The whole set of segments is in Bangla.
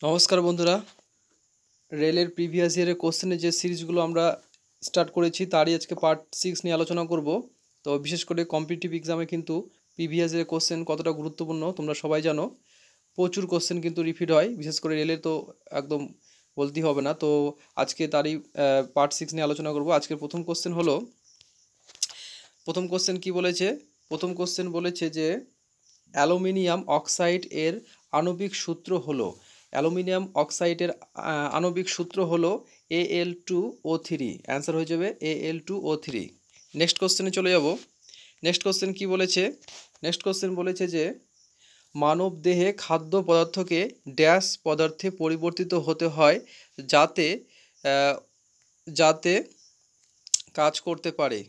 নমস্কার বন্ধুরা, রেলের প্রিভিয়াস ইয়ারের কোশ্চেনের যে সিরিজগুলো আমরা স্টার্ট করেছি তারই আজকে পার্ট 6 নিয়ে আলোচনা করব। তো বিশেষ করে কম্পিটিটিভ এক্সামে কিন্তু প্রিভিয়াস ইয়ারের কোশ্চেন কতটা গুরুত্বপূর্ণ তোমরা সবাই জানো। প্রচুর কোশ্চেন কিন্তু রিপিট হয়, বিশেষ করে রেলের তো একদম বলতেই হবে না। তো আজকে তারই পার্ট 6 নিয়ে আলোচনা করব। আজকের প্রথম কোশ্চেন হলো, প্রথম কোশ্চেন কি বলেছে? প্রথম কোশ্চেন বলেছে যে অ্যালুমিনিয়াম অক্সাইড এর আণবিক সূত্র হলো, অ্যালুমিনিয়াম অক্সাইডের আণবিক সূত্র হলো Al2O3। অ্যান্সার হয়ে যাবে Al2O3। নেক্সট কোশ্চেনে চলে যাব। নেক্সট কোশ্চেন কি বলেছে? নেক্সট কোশ্চেন বলেছে যে মানব দেহে খাদ্য পদার্থকে ড্যাশ পদার্থে পরিবর্তিত হতে হয় যাতে যাতে কাজ করতে পারে,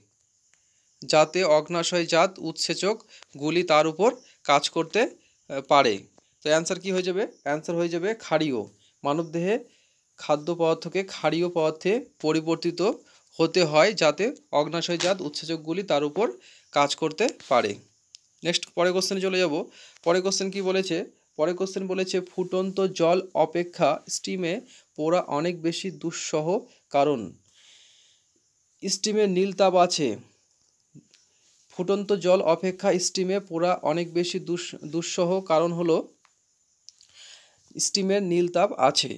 যাতে অগ্ন্যাশয়জাত উৎসেচকগুলি তার উপর কাজ করতে পারে। তো অ্যান্সার কি হয়ে যাবে? অ্যান্সার হয়ে যাবে ক্ষারীয়। মানবদেহে খাদ্য পদার্থকে ক্ষারীয় পদার্থে পরিবর্তিত হতে হয় যাতে অগ্ন্যাশয়জাত উৎসেচকগুলি তার উপর কাজ করতে পারে। নেক্সট পরের কোশ্চেনে চলে যাব। পরের কোশ্চেন কি বলেছে? পরের কোশ্চেন বলেছে ফুটন্ত জল অপেক্ষা স্টিমে পোড়া অনেক বেশি দুঃসহ কারণ। স্টিমে নীল তাপ আছে। ফুটন্ত জল অপেক্ষা স্টিমে পোড়া অনেক বেশি দুঃসহ কারণ হলো স্টিমের নীল তাপ আছে।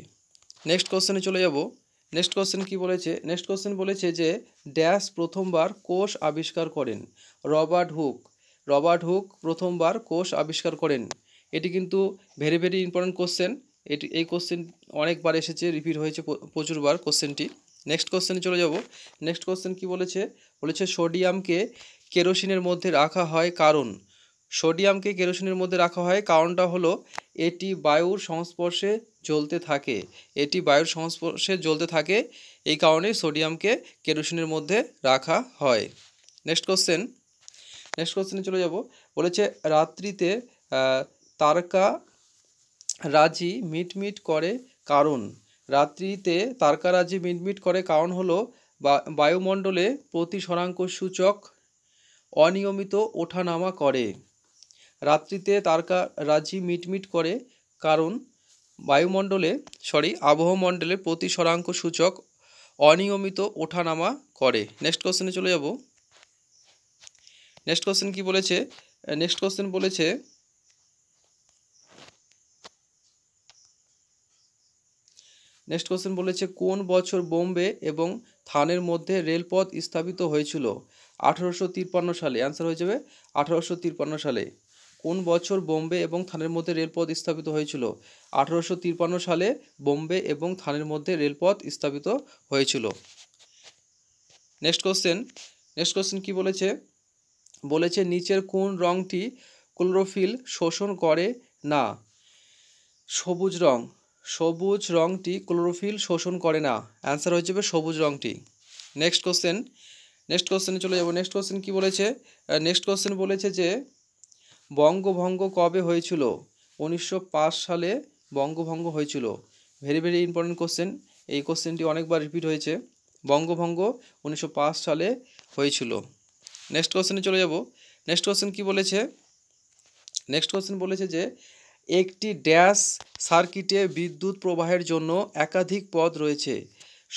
নেক্সট কোশ্চেনে চলে যাব। নেক্সট কোশ্চেন কি বলেছে? নেক্সট কোশ্চেন বলেছে যে ড্যাশ প্রথমবার কোষ আবিষ্কার করেন। Robert Hooke. রবার্ট হুক প্রথমবার কোষ আবিষ্কার করেন। এটি কিন্তু ভেরি ভেরি ইম্পর্টেন্ট কোশ্চেন। এই কোশ্চেন অনেকবার এসেছে, রিপিট হয়েছে প্রচুরবার কোশ্চেনটি। নেক্সট কোশ্চেনে চলে যাব। নেক্সট কোশ্চেন কি বলেছে? বলেছে সোডিয়ামকে কেরোসিনের মধ্যে রাখা হয় কারণ। সোডিয়ামকে কেরোসিনের মধ্যে রাখা হয় কারণটা হলো এটি বায়ুর সংস্পর্শে জ্বলতে থাকে। এটি বায়ুর সংস্পর্শে জ্বলতে থাকে, এই কারণে সোডিয়ামকে কেরোসিনের মধ্যে রাখা হয়। Next question. নেক্সট কোশ্চেনে চলে যাব। বলেছে রাত্রিতে তারকারাজি মিটমিট করে কারণ। রাত্রিতে তারকারাজি মিটমিট করে কারণ হলো বায়ুমণ্ডলে প্রতিসরাঙ্ক সূচক অনিয়মিত ওঠানামা করে। রাত্রিতে তারকারাজি মিটমিট করে কারণ আবহমণ্ডলে প্রতিসরাঙ্ক সূচক অনিয়মিত ওঠানামা করে। নেক্সট কোশ্চেনে চলে যাব। নেক্সট কোশ্চেন কি বলেছে? নেক্সট কোশ্চেন বলেছে নেক্সট কোশ্চেন বলেছে কোন বছর বোম্বে এবং থানের মধ্যে রেলপথ স্থাপিত হয়েছিল? 1853 সালে। অ্যান্সার হয়ে যাবে 1853 সালে। কোন বছর বোম্বে এবং থানের মধ্যে রেলপথ স্থাপিত হয়েছিল? 1853 সালে বোম্বে এবং থানের মধ্যে রেলপথ স্থাপিত হয়েছিল। Next question. নেক্সট কোশ্চেন কি বলেছে? বলেছে নিচের কোন রঙটি ক্লোরোফিল শোষণ করে না? সবুজ রং। সবুজ রঙটি ক্লোরোফিল শোষণ করে না। অ্যান্সার হয়ে যাবে সবুজ রঙটি। Next question. নেক্সট কোশ্চেনে চলে যাব। নেক্সট কোশ্চেন কি বলেছে? নেক্সট কোশ্চেন বলেছে যে বঙ্গভঙ্গ কবে হয়েছিল? 1905 সালে বঙ্গভঙ্গ হয়েছিল। Very very important question. এই কোশ্চেনটি অনেকবার রিপিট হয়েছে। বঙ্গভঙ্গ 1905 সালে হয়েছিল। নেক্সট কোশ্চেনে চলে যাব। নেক্সট কোশ্চেন কি বলেছে? নেক্সট কোশ্চেন বলেছে যে একটি ড্যাশ সার্কিটে বিদ্যুৎ প্রবাহের জন্য একাধিক পথ রয়েছে।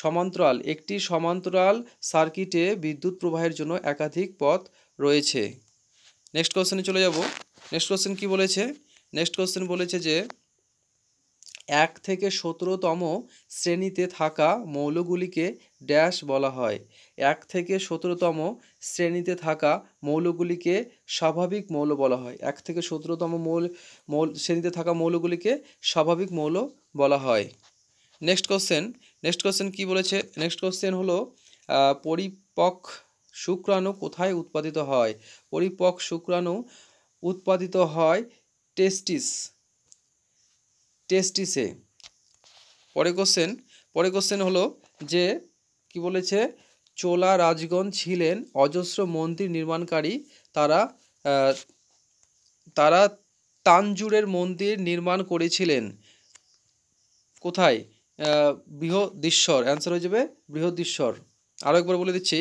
সমান্তরাল। একটি সমান্তরাল সার্কিটে বিদ্যুৎ প্রবাহের জন্য একাধিক পথ রয়েছে। নেক্সট কোশ্চেনে চলে যাব। নেক্সট কোশ্চেন কি বলেছে? নেক্সট কোশ্চেন বলেছে যে 1 থেকে 17তম শ্রেণীতে থাকা মৌলগুলিকে ড্যাশ বলা হয়। 1 থেকে 17তম শ্রেণীতে থাকা মৌলগুলিকে স্বাভাবিক মৌল বলা হয়। 1 থেকে 17তম শ্রেণীতে থাকা মৌলগুলিকে স্বাভাবিক মৌল বলা হয়। Next question. নেক্সট কোশ্চেন কি বলেছে? নেক্সট কোশ্চেন হলো পরিপক শুক্রাণু কোথায় উৎপাদিত হয়? পরিপক শুক্রাণু উৎপাদিত হয় টেস্টিসে। পরের কোশ্চেন হলো যে কি বলেছে? চোলা রাজগণ ছিলেন অজস্র মন্দির নির্মাণকারী। তারা তাঞ্জুরের মন্দির নির্মাণ করেছিলেন কোথায়? বৃহদীশ্বর। অ্যান্সার হয়ে যাবে বৃহদীশ্বর। আরও একবার বলে দিচ্ছি।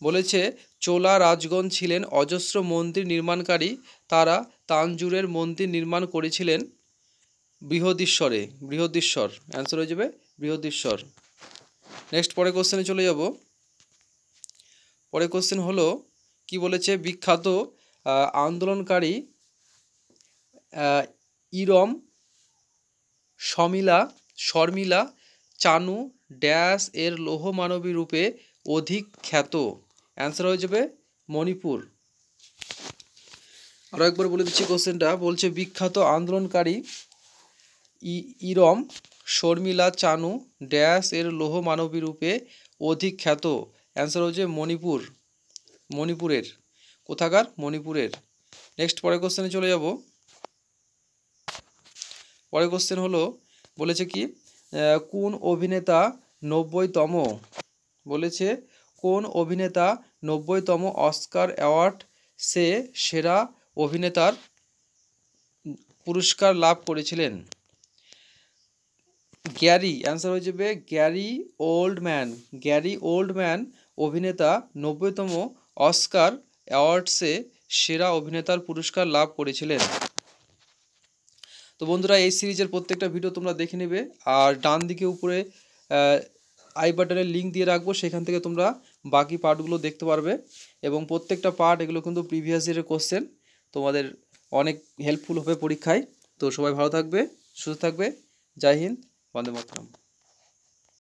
বলেছে চোলা রাজগণ ছিলেন অজস্র মন্দির নির্মাণকারী। তারা তাঞ্জুরের মন্দির নির্মাণ করেছিলেন? বৃহদীশ্বর অ্যান্সার হয়ে যাবে বৃহদীশ্বর। নেক্সট পরের কোশ্চেনে চলে যাব। পরের কোশ্চেন হলো কি বলেছে, বিখ্যাত আন্দোলনকারী ইরম শর্মিলা চানু ড্যাশ এর লৌহ মানবী রূপে অধিক খ্যাত? অ্যান্সার হয়ে যাবে মণিপুর। আরও একবার বলে দিচ্ছি কোশ্চেনটা, বলছে বিখ্যাত আন্দোলনকারী ইরম শর্মিলা চানু ড্যাশ এর লৌহ মানবী রূপে অধিক খ্যাত? অ্যান্সার হচ্ছে মণিপুরের। কোথাকার? মণিপুরের। নেক্সট পরের কোশ্চেনে চলে যাব। পরের কোশ্চেন হলো বলেছে কি, কোন অভিনেতা 90তম বলেছে কোন অভিনেতা 90তম অস্কার অ্যাওয়ার্ড সেরা অভিনেতার পুরস্কার লাভ করেছিলেন? গ্যারি, অ্যান্সার হয়ে যাবে গ্যারি ওল্ডম্যান অভিনেতা 90তম অস্কার অ্যাওয়ার্ডসে সেরা অভিনেতার পুরস্কার লাভ করেছিলেন। তো বন্ধুরা, এই সিরিজের প্রত্যেকটা ভিডিও তোমরা দেখে নেবে, আর ডান দিকে উপরে আই বাটনের লিঙ্ক দিয়ে রাখবো, সেখান থেকে তোমরা বাকি পার্টগুলো দেখতে পারবে। এবং প্রত্যেকটা পার্ট এগুলো কিন্তু প্রিভিয়াস ইয়ারের কোশ্চেন, তোমাদের অনেক হেল্পফুল হবে পরীক্ষায়। তো সবাই ভালো থাকবে, সুস্থ থাকবে। জয় হিন্দ, বন্দে মাতরম।